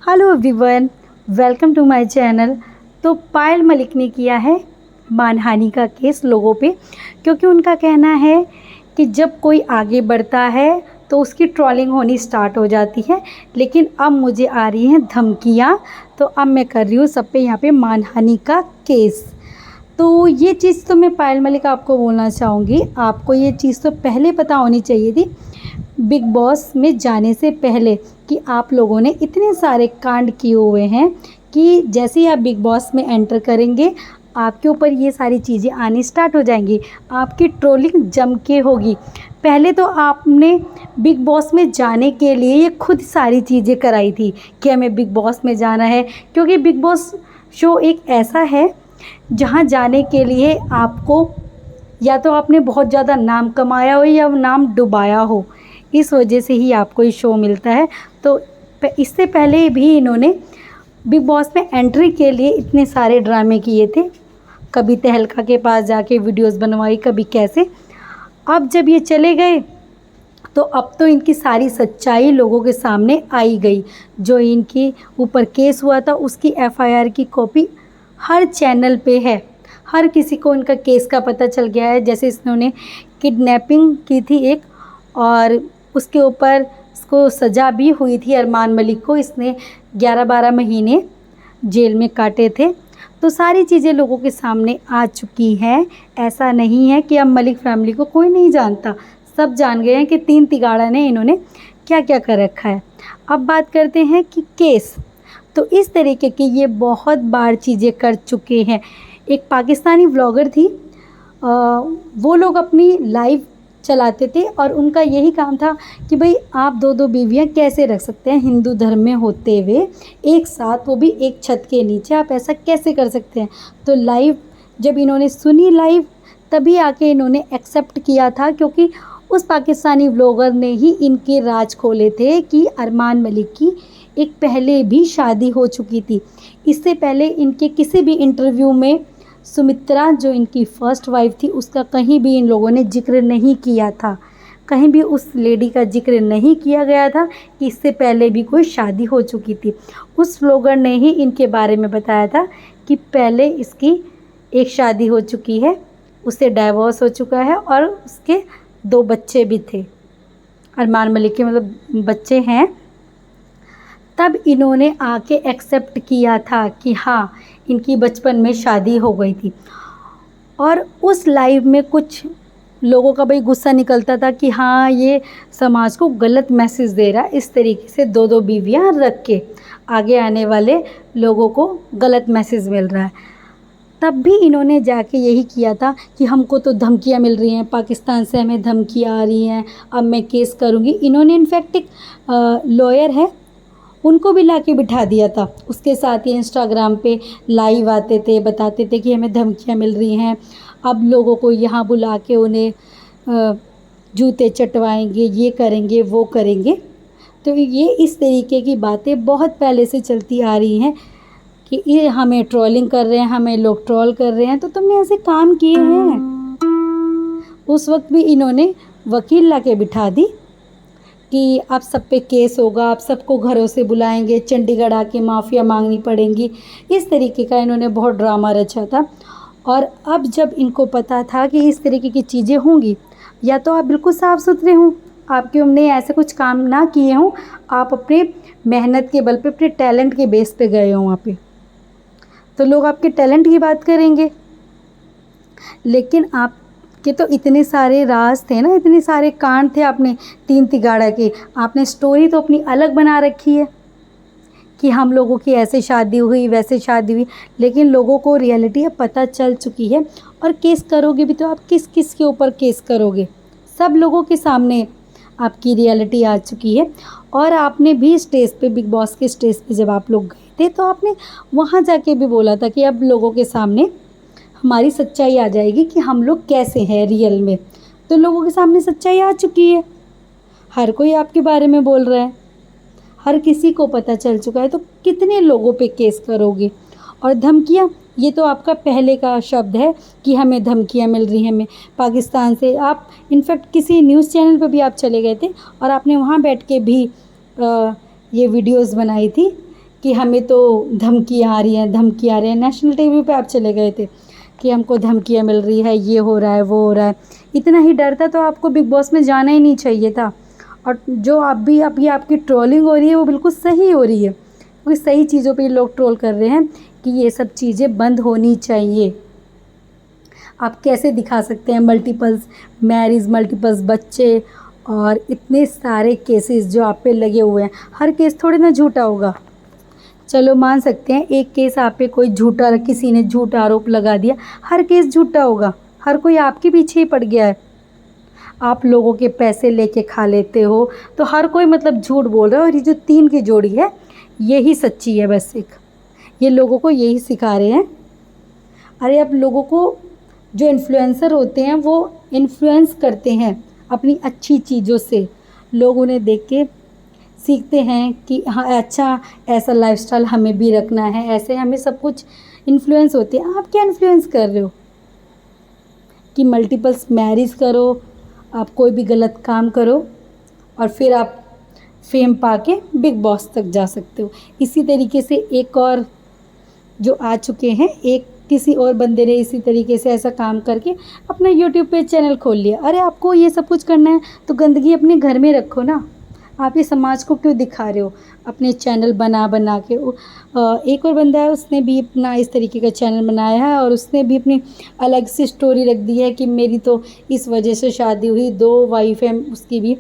Hello everyone, welcome to my channel. तो पायल मलिक ने किया है मानहानि का केस लोगों पे, क्योंकि उनका कहना है कि जब कोई आगे बढ़ता है तो उसकी ट्रोलिंग होनी स्टार्ट हो जाती है, लेकिन अब मुझे आ रही हैं धमकियाँ, तो अब मैं कर रही हूँ सब पे यहाँ पे मानहानि का केस। तो ये चीज़ तो मैं पायल मलिक आपको बोलना चाहूँगी, आपको ये चीज़ तो पहले पता होनी चाहिए थी बिग बॉस में जाने से पहले, कि आप लोगों ने इतने सारे कांड किए हुए हैं कि जैसे ही आप बिग बॉस में एंटर करेंगे आपके ऊपर ये सारी चीज़ें आनी स्टार्ट हो जाएंगी, आपकी ट्रोलिंग जम के होगी। पहले तो आपने बिग बॉस में जाने के लिए ये खुद सारी चीज़ें कराई थी कि हमें बिग बॉस में जाना है, क्योंकि बिग बॉस शो एक ऐसा है जहां जाने के लिए आपको या तो आपने बहुत ज़्यादा नाम कमाया हो या नाम डुबाया हो, इस वजह से ही आपको ये शो मिलता है। तो इससे पहले भी इन्होंने बिग बॉस में एंट्री के लिए इतने सारे ड्रामे किए थे, कभी तहलका के पास जाके वीडियोस बनवाई, कभी कैसे। अब जब ये चले गए तो अब तो इनकी सारी सच्चाई लोगों के सामने आई गई। जो इनके ऊपर केस हुआ था उसकी एफआईआर की कॉपी हर चैनल पे है, हर किसी को इनका केस का पता चल गया है। जैसे इन्होंने किडनैपिंग की थी एक, और उसके ऊपर इसको सज़ा भी हुई थी अरमान मलिक को, इसने 11-12 महीने जेल में काटे थे। तो सारी चीज़ें लोगों के सामने आ चुकी हैं। ऐसा नहीं है कि अब मलिक फैमिली को कोई नहीं जानता, सब जान गए हैं कि 3 तिगाड़ा ने इन्होंने क्या क्या कर रखा है। अब बात करते हैं कि केस, तो इस तरीके की ये बहुत बार चीज़ें कर चुके हैं। एक पाकिस्तानी व्लॉगर थी, वो लोग अपनी लाइव चलाते थे और उनका यही काम था कि भाई आप दो दो बीवियाँ कैसे रख सकते हैं हिंदू धर्म में होते हुए एक साथ, वो भी एक छत के नीचे, आप ऐसा कैसे कर सकते हैं। तो लाइव जब इन्होंने सुनी लाइव, तभी आके इन्होंने एक्सेप्ट किया था, क्योंकि उस पाकिस्तानी व्लॉगर ने ही इनके राज खोले थे कि अरमान मलिक की एक पहले भी शादी हो चुकी थी। इससे पहले इनके किसी भी इंटरव्यू में सुमित्रा जो इनकी फ़र्स्ट वाइफ थी उसका कहीं भी इन लोगों ने जिक्र नहीं किया था, कहीं भी उस लेडी का जिक्र नहीं किया गया था कि इससे पहले भी कोई शादी हो चुकी थी। उस व्लॉगर ने ही इनके बारे में बताया था कि पहले इसकी एक शादी हो चुकी है, उससे डाइवोर्स हो चुका है और उसके 2 बच्चे भी थे, अरमान मलिक के मतलब बच्चे हैं। तब इन्होंने आके एक्सेप्ट किया था कि हाँ इनकी बचपन में शादी हो गई थी। और उस लाइव में कुछ लोगों का भाई गुस्सा निकलता था कि हाँ ये समाज को गलत मैसेज दे रहा है, इस तरीके से 2-2 बीवियाँ रख के आगे आने वाले लोगों को गलत मैसेज मिल रहा है। तब भी इन्होंने जाके यही किया था कि हमको तो धमकियाँ मिल रही हैं, पाकिस्तान से हमें धमकियाँ आ रही हैं, अब मैं केस करूँगी। इन्होंने इनफैक्ट एक लॉयर है उनको भी लाके बिठा दिया था, उसके साथ ही इंस्टाग्राम पे लाइव आते थे, बताते थे कि हमें धमकियाँ मिल रही हैं, अब लोगों को यहाँ बुला के उन्हें जूते चटवाएंगे, ये करेंगे वो करेंगे। तो ये इस तरीके की बातें बहुत पहले से चलती आ रही हैं कि ये हमें ट्रोलिंग कर रहे हैं, हमें लोग ट्रोल कर रहे हैं। तो तुमने ऐसे काम किए हैं, उस वक्त भी इन्होंने वकील लाके बिठा दी कि आप सब पे केस होगा, आप सबको घरों से बुलाएंगे, चंडीगढ़ आके माफ़िया मांगनी पड़ेंगी, इस तरीके का इन्होंने बहुत ड्रामा रचा था। और अब जब इनको पता था कि इस तरीके की चीज़ें होंगी, या तो आप बिल्कुल साफ़ सुथरे हों, आपके हमने ऐसे कुछ काम ना किए हों, आप अपने मेहनत के बल पे, अपने टैलेंट के बेस पे गए हों वहाँ पे, तो लोग आपके टैलेंट की बात करेंगे। लेकिन आप कि तो इतने सारे राज थे ना, इतने सारे कांड थे आपने 3 तिगाड़ा के, आपने स्टोरी तो अपनी अलग बना रखी है कि हम लोगों की ऐसे शादी हुई वैसे शादी हुई, लेकिन लोगों को रियलिटी अब पता चल चुकी है। और केस करोगे भी तो आप किस किस के ऊपर केस करोगे, सब लोगों के सामने आपकी रियलिटी आ चुकी है। और आपने भी स्टेज पे, बिग बॉस के स्टेज पे जब आप लोग गए थे तो आपने वहाँ जाके भी बोला था कि अब लोगों के सामने हमारी सच्चाई आ जाएगी कि हम लोग कैसे हैं रियल में। तो लोगों के सामने सच्चाई आ चुकी है, हर कोई आपके बारे में बोल रहा है, हर किसी को पता चल चुका है। तो कितने लोगों पे केस करोगे। और धमकियाँ, ये तो आपका पहले का शब्द है कि हमें धमकियाँ मिल रही हैं, हमें पाकिस्तान से। आप इनफैक्ट किसी न्यूज़ चैनल पर भी आप चले गए थे और आपने वहाँ बैठ के भी ये वीडियोज़ बनाई थी कि हमें तो धमकियाँ आ रही हैं, धमकियाँ आ रही हैं। नेशनल टीवी पे आप चले गए थे कि हमको धमकियाँ मिल रही है, ये हो रहा है, वो हो रहा है। इतना ही डर था तो आपको बिग बॉस में जाना ही नहीं चाहिए था। और जो अभी आपकी ट्रोलिंग हो रही है वो बिल्कुल सही हो रही है, क्योंकि सही चीज़ों पे लोग ट्रोल कर रहे हैं कि ये सब चीज़ें बंद होनी चाहिए। आप कैसे दिखा सकते हैं मल्टीपल्स मैरिज, मल्टीपल्स बच्चे और इतने सारे केसेस जो आप पे लगे हुए हैं। हर केस थोड़ी ना झूठा होगा। चलो मान सकते हैं एक केस आप पे कोई झूठा, किसी ने झूठा आरोप लगा दिया, हर केस झूठा होगा। हर कोई आपके पीछे ही पड़ गया है। आप लोगों के पैसे लेके खा लेते हो तो हर कोई मतलब झूठ बोल रहा है। और ये जो 3 की जोड़ी है यही सच्ची है, बस एक ये लोगों को यही सिखा रहे हैं। अरे अब लोगों को जो इन्फ्लुएंसर होते हैं वो इन्फ्लुएंस करते हैं अपनी अच्छी चीज़ों से। लोग उन्हें देख के सीखते हैं कि हाँ अच्छा ऐसा लाइफस्टाइल हमें भी रखना है, ऐसे हमें सब कुछ इन्फ्लुएंस होते हैं। आप क्या इन्फ्लुएंस कर रहे हो कि मल्टीपल्स मैरिज करो, आप कोई भी गलत काम करो और फिर आप फेम पाके बिग बॉस तक जा सकते हो। इसी तरीके से एक और जो आ चुके हैं, एक किसी और बंदे ने इसी तरीके से ऐसा काम करके अपना यूट्यूब पे चैनल खोल लिया। अरे आपको ये सब कुछ करना है तो गंदगी अपने घर में रखो ना। आप ये समाज को क्यों दिखा रहे हो अपने चैनल बना बना के। एक और बंदा है, उसने भी अपना इस तरीके का चैनल बनाया है और उसने भी अपनी अलग सी स्टोरी रख दी है कि मेरी तो इस वजह से शादी हुई, 2 वाइफ है उसकी भी।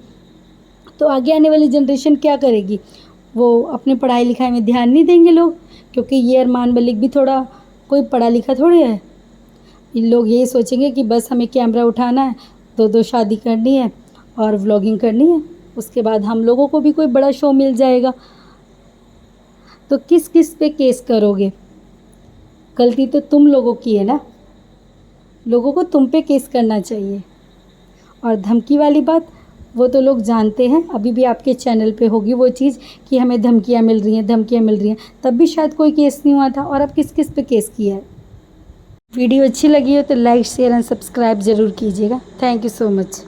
तो आगे आने वाली जनरेशन क्या करेगी? वो अपने पढ़ाई लिखाई में ध्यान नहीं देंगे लोग, क्योंकि ये अरमान मलिक भी थोड़ा कोई पढ़ा लिखा थोड़ी है। इन लोग यही सोचेंगे कि बस हमें कैमरा उठाना है, 2-2 शादी करनी है और व्लॉगिंग करनी है, उसके बाद हम लोगों को भी कोई बड़ा शो मिल जाएगा। तो किस किस पे केस करोगे? गलती तो तुम लोगों की है ना, लोगों को तुम पे केस करना चाहिए। और धमकी वाली बात वो तो लोग जानते हैं, अभी भी आपके चैनल पे होगी वो चीज़ कि हमें धमकियाँ मिल रही हैं, धमकियाँ मिल रही हैं। तब भी शायद कोई केस नहीं हुआ था। और अब किस किस पे केस किया है? वीडियो अच्छी लगी हो तो लाइक, शेयर एंड सब्सक्राइब ज़रूर कीजिएगा। Thank you so much.